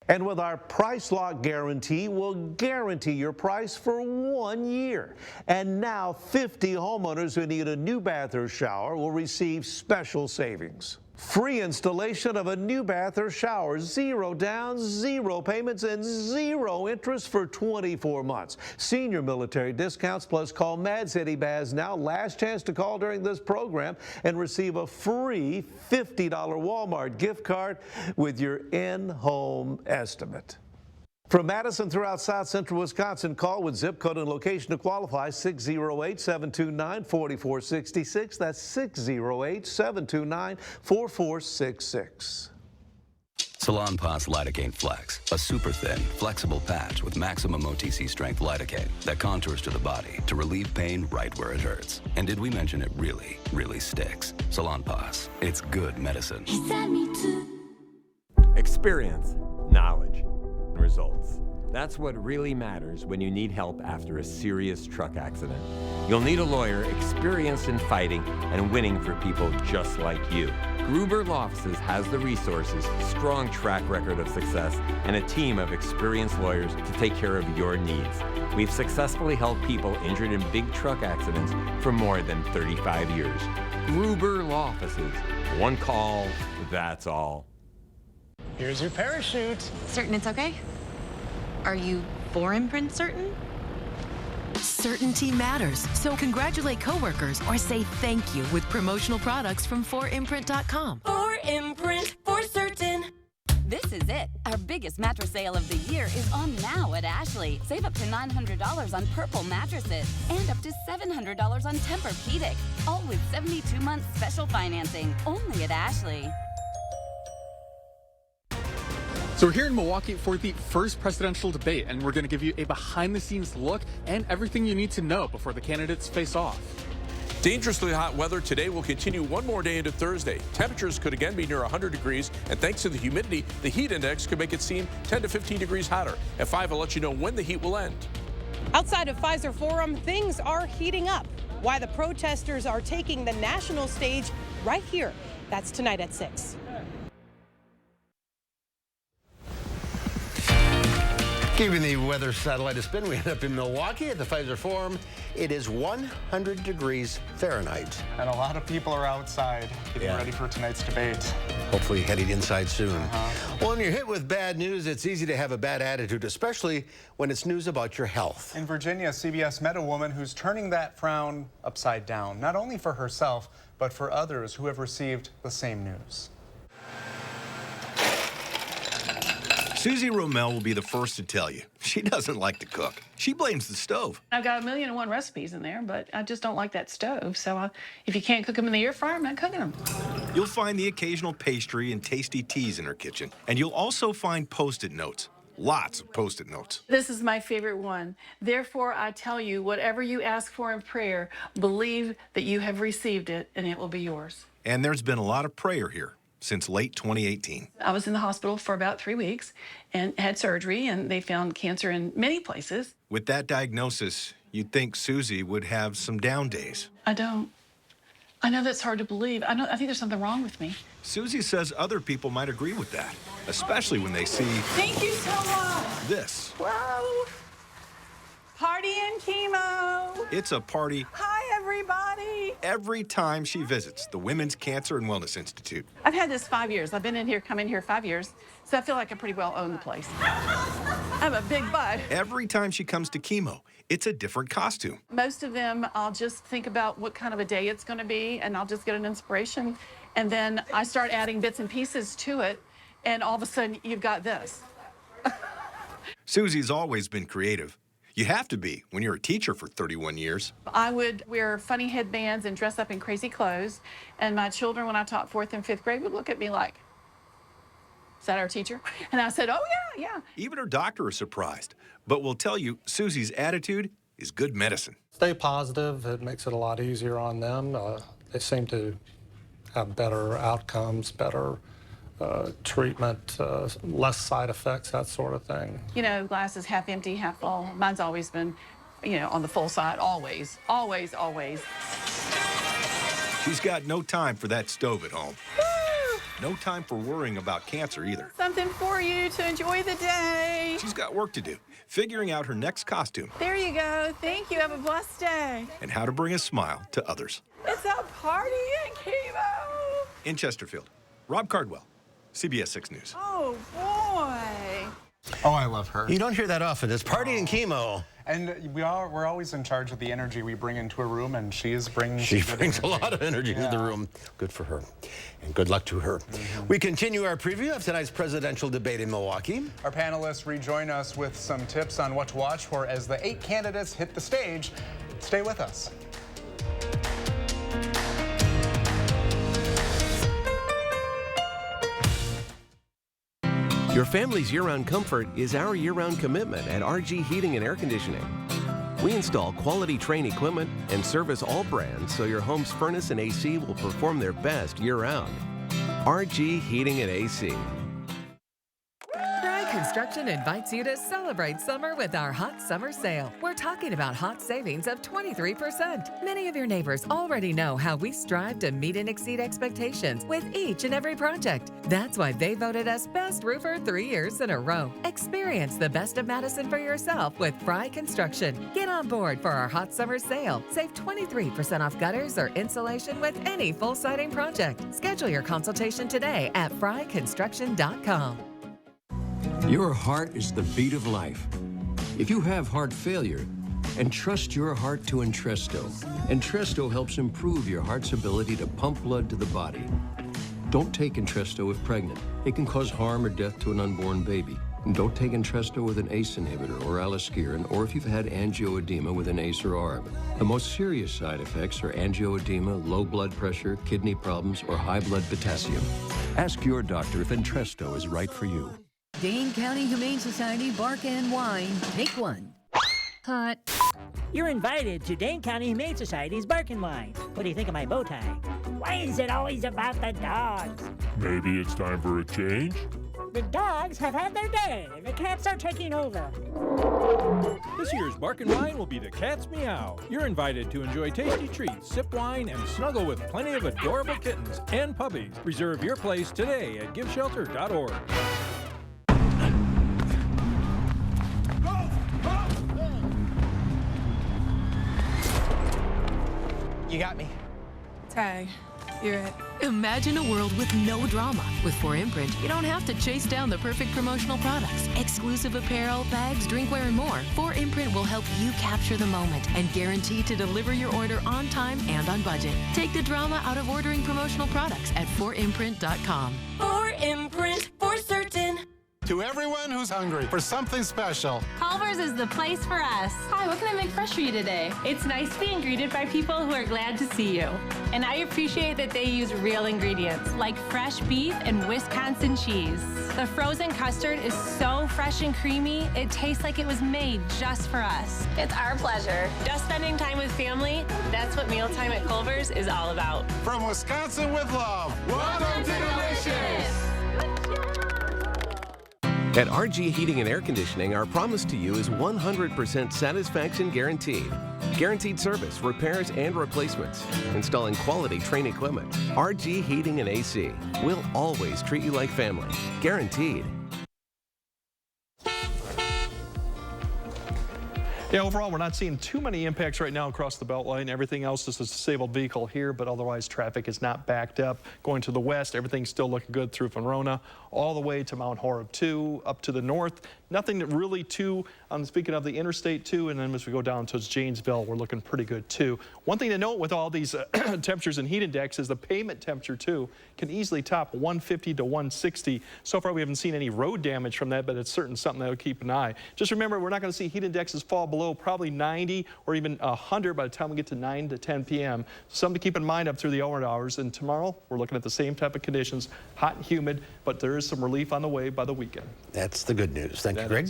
And with our price lock guarantee, we'll guarantee your price for 1 year. And now 50 homeowners who need a new bath or shower will receive special savings. Free installation of a new bath or shower, 0 down, 0 payments, and 0 interest for 24 months. Senior military discounts, plus call Mad City Baths now. Last chance to call during this program and receive a free $50 Walmart gift card with your in-home estimate. From Madison throughout South Central Wisconsin, call with zip code and location to qualify, 608-729-4466. That's 608-729-4466. Salonpas Lidocaine Flex, a super thin, flexible patch with maximum OTC strength lidocaine that contours to the body to relieve pain right where it hurts. And did we mention it really, really sticks? Salonpas, it's good medicine. Experience, knowledge, results. That's what really matters when you need help after a serious truck accident. You'll need a lawyer experienced in fighting and winning for people just like you. Gruber Law Offices has the resources, strong track record of success, and a team of experienced lawyers to take care of your needs. We've successfully helped people injured in big truck accidents for more than 35 years. Gruber Law Offices. One call, that's all. Here's your parachute. Certain it's okay? Are you 4imprint certain? Certainty matters, so congratulate coworkers or say thank you with promotional products from 4imprint.com. 4imprint, for certain. This is it. Our biggest mattress sale of the year is on now at Ashley. Save up to $900 on Purple mattresses and up to $700 on Tempur-Pedic. All with 72-month special financing. Only at Ashley. So we're here in Milwaukee for the first presidential debate, and we're going to give you a behind-the-scenes look and everything you need to know before the candidates face off. Dangerously hot weather today will continue one more day into Thursday. Temperatures could again be near 100 degrees, and thanks to the humidity, the heat index could make it seem 10 to 15 degrees hotter. At 5, I'll let you know when the heat will end. Outside of Pfizer Forum, things are heating up. Why the protesters are taking the national stage right here. That's tonight at 6. Giving the weather satellite a spin, we end up in Milwaukee at the Pfizer Forum. It is 100 degrees Fahrenheit. And a lot of people are outside getting ready for tonight's debate. Hopefully heading inside soon. Well, when you're hit with bad news, it's easy to have a bad attitude, especially when it's news about your health. In Virginia, CBS met a woman who's turning that frown upside down, not only for herself, but for others who have received the same news. Susie Romel will be the first to tell you. She doesn't like to cook. She blames the stove. I've got 1,000,001 recipes in there, but I just don't like that stove. So if you can't cook them in the air fryer, I'm not cooking them. You'll find the occasional pastry and tasty teas in her kitchen. And you'll also find Post-it notes. Lots of Post-it notes. This is my favorite one. Therefore, I tell you, whatever you ask for in prayer, believe that you have received it and it will be yours. And there's been a lot of prayer here since late 2018. I was in the hospital for about 3 weeks and had surgery, and they found cancer in many places. With that diagnosis, you'd think Susie would have some down days. I don't. I know that's hard to believe. I think there's something wrong with me. Susie says other people might agree with that, especially when they see Thank you so much. this. Whoa. Party and chemo. It's a party Hi, everybody. every time she visits the Women's Cancer and Wellness Institute. I've had this 5 years. I've been come in here 5 years, so I feel like I pretty well own the place. I have a big butt. Every time she comes to chemo, it's a different costume. Most of them, I'll just think about what kind of a day it's going to be, and I'll just get an inspiration. And then I start adding bits and pieces to it, and all of a sudden, you've got this. Susie's always been creative. You have to be when you're a teacher for 31 years. I would wear funny headbands and dress up in crazy clothes, and my children, when I taught 4th and 5th grade, would look at me like, is that our teacher? And I said, oh, yeah. Even her doctor is surprised, but will tell you Susie's attitude is good medicine. Stay positive. It makes it a lot easier on them. They seem to have better outcomes, better treatment, less side effects, that sort of thing. You know, glass is half empty, half full. Mine's always been, on the full side, always, always, always. She's got no time for that stove at home. Woo! No time for worrying about cancer either. Something for you to enjoy the day. She's got work to do, figuring out her next costume. There you go. Thank you. Have a blessed day. And how to bring a smile to others. It's a party and chemo. In Chesterfield, Rob Cardwell, CBS 6 News. Oh, boy. Oh, I love her. You don't hear that often. It's party and chemo. And we're always in charge of the energy we bring into a room, and she brings a lot of energy into the room. Good for her, and good luck to her. We continue our preview of tonight's presidential debate in Milwaukee. Our panelists rejoin us with some tips on what to watch for as the 8 candidates hit the stage. Stay with us. Your family's year-round comfort is our year-round commitment at RG Heating and Air Conditioning. We install quality Trane equipment and service all brands so your home's furnace and AC will perform their best year-round. RG Heating and AC. Construction invites you to celebrate summer with our hot summer sale. We're talking about hot savings of 23%. Many of your neighbors already know how we strive to meet and exceed expectations with each and every project. That's why they voted us Best Roofer 3 years in a row. Experience the best of Madison for yourself with Fry Construction. Get on board for our hot summer sale. Save 23% off gutters or insulation with any full siding project. Schedule your consultation today at fryconstruction.com. Your heart is the beat of life. If you have heart failure, entrust your heart to Entresto. Entresto helps improve your heart's ability to pump blood to the body. Don't take Entresto if pregnant. It can cause harm or death to an unborn baby. And don't take Entresto with an ACE inhibitor or aliskiren, or if you've had angioedema with an ACE or ARB. The most serious side effects are angioedema, low blood pressure, kidney problems, or high blood potassium. Ask your doctor if Entresto is right for you. Dane County Humane Society Bark and Wine. Take one. Hot. You're invited to Dane County Humane Society's Barking Wine. What do you think of my bow tie? Why is it always about the dogs? Maybe it's time for a change? The dogs have had their day, and the cats are taking over. This year's Barkin' Wine will be the Cat's Meow. You're invited to enjoy tasty treats, sip wine, and snuggle with plenty of adorable kittens and puppies. Reserve your place today at giveshelter.org. You got me. Tag, you're it. Imagine a world with no drama. With 4imprint, you don't have to chase down the perfect promotional products. Exclusive apparel, bags, drinkware, and more. 4imprint will help you capture the moment and guarantee to deliver your order on time and on budget. Take the drama out of ordering promotional products at 4imprint.com. 4imprint, for certain. To everyone who's hungry for something special, Culver's is the place for us. Hi, what can I make fresh for you today? It's nice being greeted by people who are glad to see you. And I appreciate that they use real ingredients, like fresh beef and Wisconsin cheese. The frozen custard is so fresh and creamy, it tastes like it was made just for us. It's our pleasure. Just spending time with family, that's what mealtime at Culver's is all about. From Wisconsin with love, welcome to Delicious! At RG Heating and Air Conditioning, our promise to you is 100% satisfaction guaranteed. Guaranteed service, repairs, and replacements. Installing quality Trane equipment. RG Heating and AC. We'll always treat you like family. Guaranteed. Yeah, overall, we're not seeing too many impacts right now across the Beltline. Everything else is a disabled vehicle here, but otherwise traffic is not backed up. Going to the west, everything's still looking good through Verona, all the way to Mount Horeb 2, up to the north. Nothing really too, speaking of the Interstate 2, and then as we go down towards Janesville, we're looking pretty good too. One thing to note with all these temperatures and heat index is the pavement temperature too can easily top 150 to 160. So far we haven't seen any road damage from that, but it's certainly something that would keep an eye. Just remember, we're not going to see heat indexes fall below probably 90 or even 100 by the time we get to 9 to 10 p.m. Something to keep in mind up through the overnight hours. And tomorrow we're looking at the same type of conditions, hot and humid, but there is some relief on the way by the weekend. That's the good news. Thank you, Greg.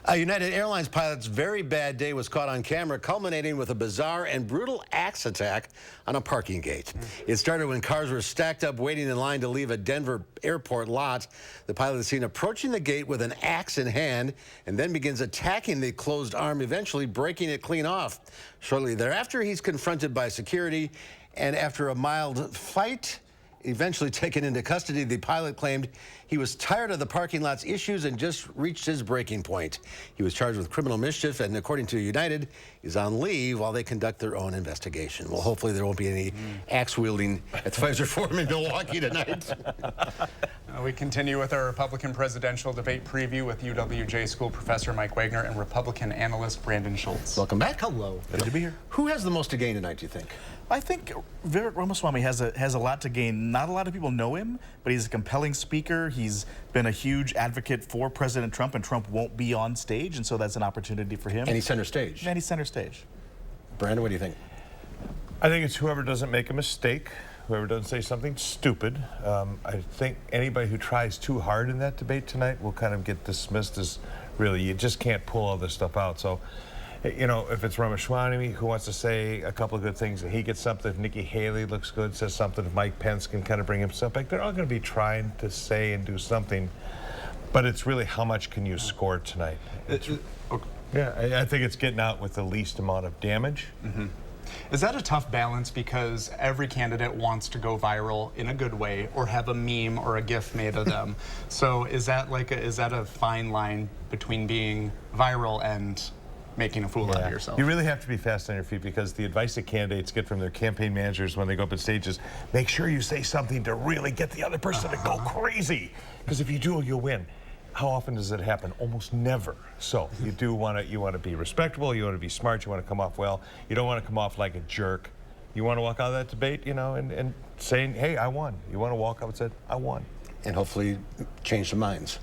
A United Airlines pilot's very bad day was caught on camera, culminating with a bizarre and brutal axe attack on a parking gate. It started when cars were stacked up waiting in line to leave a Denver airport lot. The pilot is seen approaching the gate with an axe in hand and then begins attacking the closed arm, eventually breaking it clean off. Shortly thereafter, he's confronted by security, and after a mild fight, eventually taken into custody. The pilot claimed he was tired of the parking lot's issues and just reached his breaking point. He was charged with criminal mischief and, according to United, is on leave while they conduct their own investigation. Well, hopefully there won't be any axe wielding at the Pfizer Forum in Milwaukee tonight. We continue with our Republican presidential debate preview with UWJ school professor Mike Wagner and Republican analyst Brandon Schultz. Welcome back. Hello. Good to be here. Who has the most to gain tonight, do you think? I think Vivek Ramaswamy has a lot to gain. Not a lot of people know him, but he's a compelling speaker. He's been a huge advocate for President Trump, and Trump won't be on stage, and so that's an opportunity for him. And he's center stage. And he's center stage. Brandon, what do you think? I think it's whoever doesn't make a mistake, whoever doesn't say something stupid. I think anybody who tries too hard in that debate tonight will kind of get dismissed as really, you just can't pull all this stuff out. So, you know, if it's Ramaswamy who wants to say a couple of good things, and he gets something, if Nikki Haley looks good, says something, if Mike Pence can kind of bring himself back, they're all going to be trying to say and do something. But it's really how much can you score tonight. Yeah, I think it's getting out with the least amount of damage. Mm-hmm. Is that a tough balance because every candidate wants to go viral in a good way or have a meme or a GIF made of them? So is that a fine line between being viral and making a fool out of yourself? You really have to be fast on your feet, because the advice that candidates get from their campaign managers when they go up on stage is make sure you say something to really get the other person to go crazy, because if you do, you'll win. How often does it happen? Almost never. So you want to be respectable, you want to be smart, you want to come off well. You don't want to come off like a jerk. You want to walk out of that debate, you know, and saying, hey, I won. You want to walk up and say, I won. And hopefully change some minds.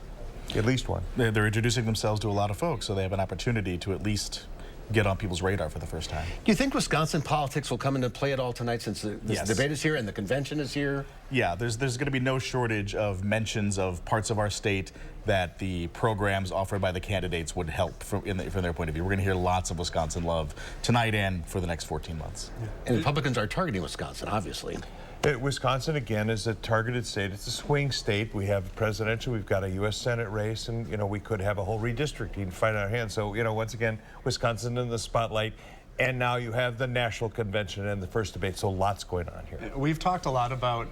At least one. They're introducing themselves to a lot of folks, so they have an opportunity to at least get on people's radar for the first time. Do you think Wisconsin politics will come into play at all tonight, since this debate is here and the convention is here? Yeah, there's going to be no shortage of mentions of parts of our state that the programs offered by the candidates would help from their point of view. We're going to hear lots of Wisconsin love tonight and for the next 14 months. And Republicans are targeting Wisconsin, obviously. Wisconsin, again, is a targeted state. It's a swing state. We have presidential, we've got a U.S. Senate race, and, you know, we could have a whole redistricting fight on our hands. So, you know, once again, Wisconsin in the spotlight. And now you have the national convention and the first debate, so lots going on here. We've talked a lot about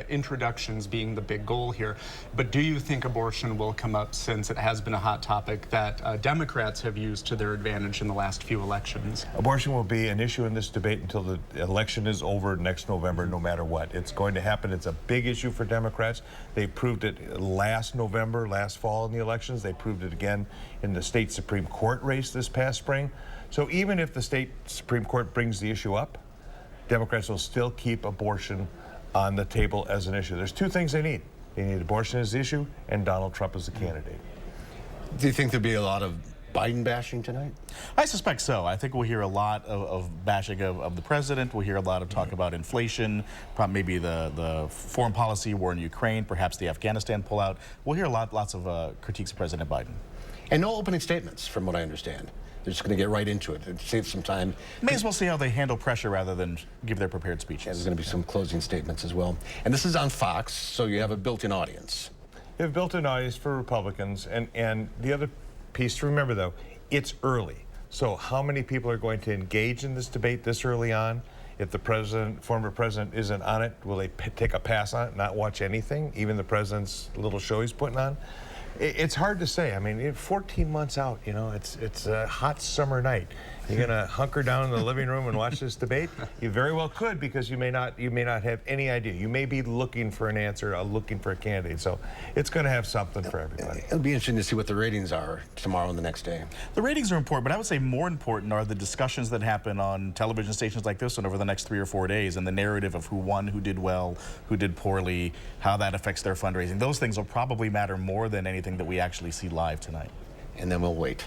introductions being the big goal here, but do you think abortion will come up, since it has been a hot topic that Democrats have used to their advantage in the last few elections? Abortion will be an issue in this debate until the election is over next November, no matter what. It's going to happen. It's a big issue for Democrats. They proved it last November, last fall in the elections. They proved it again in the state Supreme Court race this past spring. So even if the state Supreme Court brings the issue up, Democrats will still keep abortion on the table as an issue. There's two things they need. They need abortion as the issue and Donald Trump as the candidate. Do you think there'll be a lot of Biden bashing tonight? I suspect so. I think we'll hear a lot of bashing of the president. We'll hear a lot of talk about inflation, probably maybe the foreign policy, war in Ukraine, perhaps the Afghanistan pullout. We'll hear lots of critiques of President Biden. And no opening statements, from what I understand. They're just going to get right into it and save some time. May as well see how they handle pressure rather than give their prepared speeches. And there's going to be some closing statements as well. And this is on Fox, so you have a built-in audience. You have a built-in audience for Republicans. And the other piece to remember, though, it's early. So how many people are going to engage in this debate this early on? If the former president isn't on it, will they take a pass on it, not watch anything, even the president's little show he's putting on? It's hard to say. I mean, 14 months out, you know, it's a hot summer night. You're going to hunker down in the living room and watch this debate? You very well could, because you may not have any idea. You may be looking for an answer, or looking for a candidate. So it's going to have something for everybody. It'll be interesting to see what the ratings are tomorrow and the next day. The ratings are important, but I would say more important are the discussions that happen on television stations like this one over the next 3 or 4 days, and the narrative of who won, who did well, who did poorly, how that affects their fundraising. Those things will probably matter more than anything that we actually see live tonight. And then we'll wait.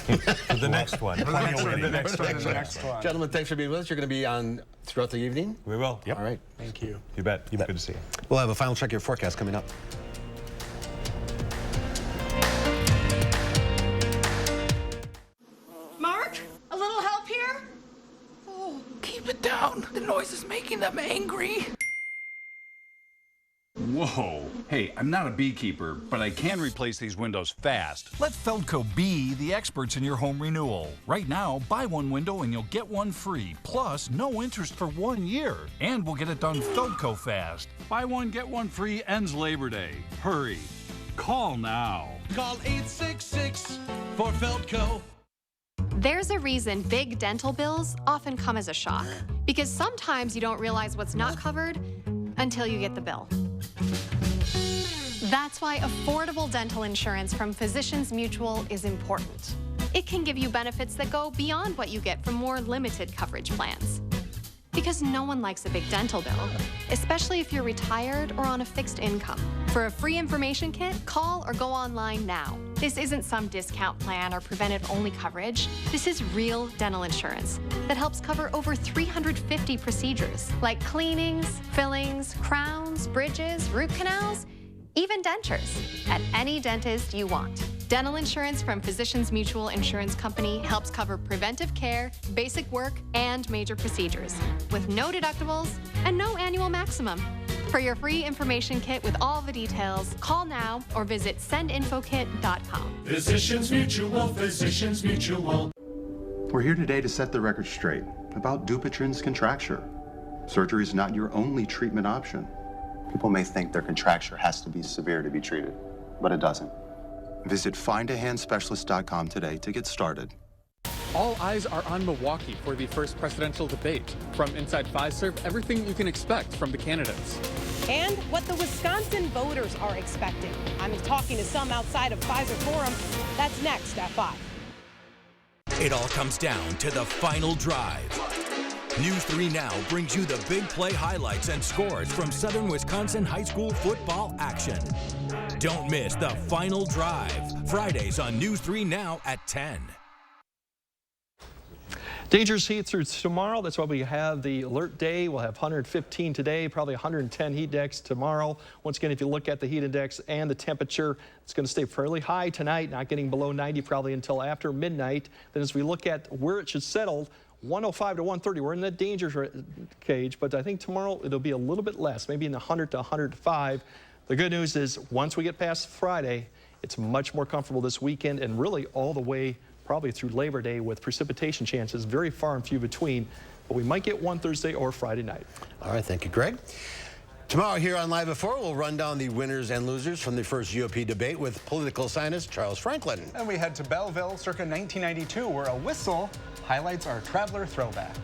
For the next one. The next one. Gentlemen, thanks for being with us. You're going to be on throughout the evening? We will. Yep. All right. Thank you. You bet. Good to see you. We'll have a final check of your forecast coming up. Mark, a little help here? Oh, keep it down. The noise is making them angry. Whoa. Hey, I'm not a beekeeper, but I can replace these windows fast. Let Feldco be the experts in your home renewal. Right now, buy one window and you'll get one free, plus no interest for 1 year. And we'll get it done Feldco fast. Buy one, get one free ends Labor Day. Hurry. Call now. Call 866 for Feldco. There's a reason big dental bills often come as a shock, because sometimes you don't realize what's not covered until you get the bill. That's why affordable dental insurance from Physicians Mutual is important. It can give you benefits that go beyond what you get from more limited coverage plans. Because no one likes a big dental bill, especially if you're retired or on a fixed income. For a free information kit, call or go online now. This isn't some discount plan or preventive-only coverage. This is real dental insurance that helps cover over 350 procedures, like cleanings, fillings, crowns, bridges, root canals, even dentures, at any dentist you want. Dental insurance from Physicians Mutual Insurance Company helps cover preventive care, basic work, and major procedures, with no deductibles and no annual maximum. For your free information kit with all the details, call now or visit sendinfokit.com. Physicians Mutual, Physicians Mutual. We're here today to set the record straight about Dupuytren's contracture. Surgery is not your only treatment option. People may think their contracture has to be severe to be treated, but it doesn't. Visit findahandspecialist.com today to get started. All eyes are on Milwaukee for the first presidential debate. From Inside Fiserv, everything you can expect from the candidates. And what the Wisconsin voters are expecting. I'm talking to some outside of Pfizer Forum. That's next at 5. It all comes down to the final drive. News 3 Now brings you the big play highlights and scores from Southern Wisconsin high school football action. Don't miss the final drive, Fridays on News 3 Now at 10. Dangerous heat through tomorrow. That's why we have the alert day. We'll have 115 today, probably 110 heat index tomorrow. Once again, if you look at the heat index and the temperature, it's going to stay fairly high tonight, not getting below 90 probably until after midnight. Then as we look at where it should settle, 105 to 130. We're in the danger cage, but I think tomorrow it'll be a little bit less, maybe in the 100 to 105. The good news is once we get past Friday, it's much more comfortable this weekend and really all the way probably through Labor Day with precipitation chances very far and few between. But we might get one Thursday or Friday night. All right, thank you, Greg. Tomorrow here on Live at 4, we'll run down the winners and losers from the first GOP debate with political scientist Charles Franklin. And we head to Belleville circa 1992, where a whistle highlights our traveler throwback.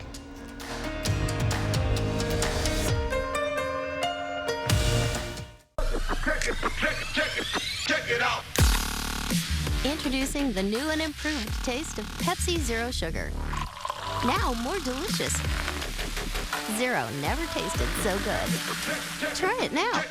Check it out. Introducing the new and improved taste of Pepsi Zero Sugar. Now more delicious. Zero never tasted so good. Try it now.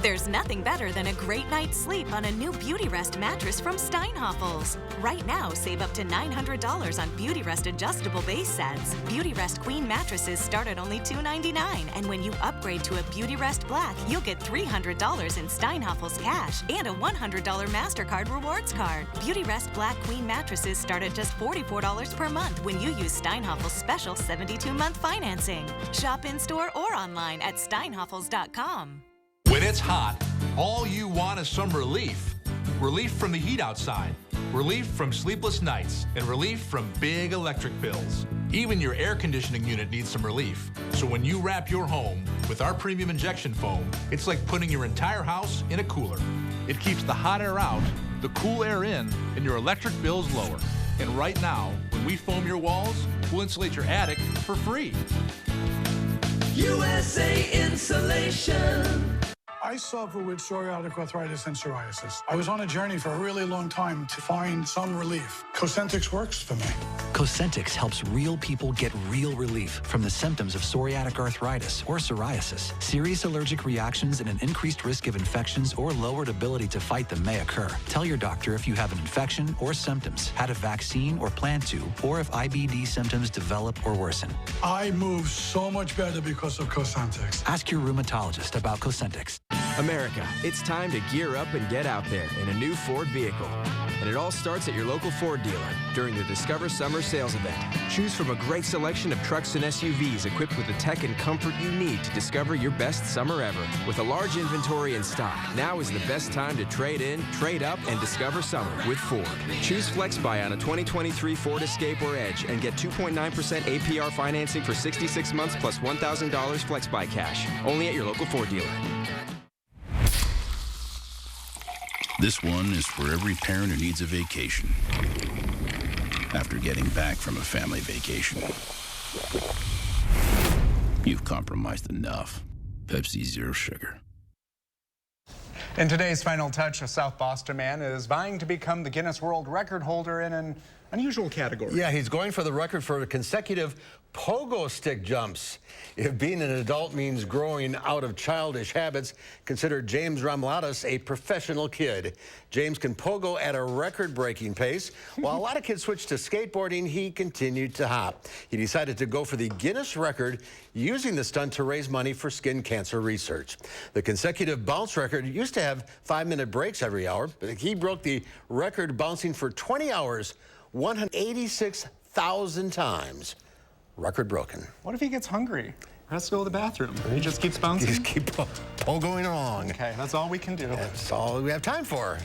There's nothing better than a great night's sleep on a new Beauty Rest mattress from Steinhoffels. Right now, save up to $900 on Beauty Rest adjustable base sets. Beauty Rest Queen mattresses start at only $299, and when you upgrade to a Beauty Rest Black, you'll get $300 in Steinhoffels cash and a $100 MasterCard rewards card. Beauty Rest Black Queen mattresses start at just $44 per month when you use Steinhoffels' special 72-month financing. Shop in-store or online at steinhoffels.com. When it's hot, all you want is some relief. Relief from the heat outside, relief from sleepless nights, and relief from big electric bills. Even your air conditioning unit needs some relief. So when you wrap your home with our premium injection foam, it's like putting your entire house in a cooler. It keeps the hot air out, the cool air in, and your electric bills lower. And right now, when we foam your walls, we'll insulate your attic for free. USA Insulation. I suffer with psoriatic arthritis and psoriasis. I was on a journey for a really long time to find some relief. Cosentix works for me. Cosentix helps real people get real relief from the symptoms of psoriatic arthritis or psoriasis. Serious allergic reactions and an increased risk of infections or lowered ability to fight them may occur. Tell your doctor if you have an infection or symptoms, had a vaccine or plan to, or if IBD symptoms develop or worsen. I move so much better because of Cosentix. Ask your rheumatologist about Cosentix. America, it's time to gear up and get out there in a new Ford vehicle. And it all starts at your local Ford dealer during the Discover Summer Sales Event. Choose from a great selection of trucks and SUVs equipped with the tech and comfort you need to discover your best summer ever. With a large inventory in stock, now is the best time to trade in, trade up, and discover summer with Ford. Choose FlexBuy on a 2023 Ford Escape or Edge and get 2.9% APR financing for 66 months plus $1,000 FlexBuy cash. Only at your local Ford dealer. This one is for every parent who needs a vacation after getting back from a family vacation. You've compromised enough. Pepsi Zero Sugar. In today's final touch, a South Boston man is vying to become the Guinness World Record holder in an unusual category. Yeah, he's going for the record for consecutive pogo stick jumps. If being an adult means growing out of childish habits, consider James Ramlatis a professional kid. James can pogo at a record-breaking pace. While a lot of kids switched to skateboarding, he continued to hop. He decided to go for the Guinness record, using the stunt to raise money for skin cancer research. The consecutive bounce record used to have 5-minute breaks every hour, but he broke the record bouncing for 20 hours, 186,000 times. Record broken. What if he gets hungry? Has to go to the bathroom. He just keeps bouncing? Just keep pogoing along. Okay, that's all we can do. That's all we have time for.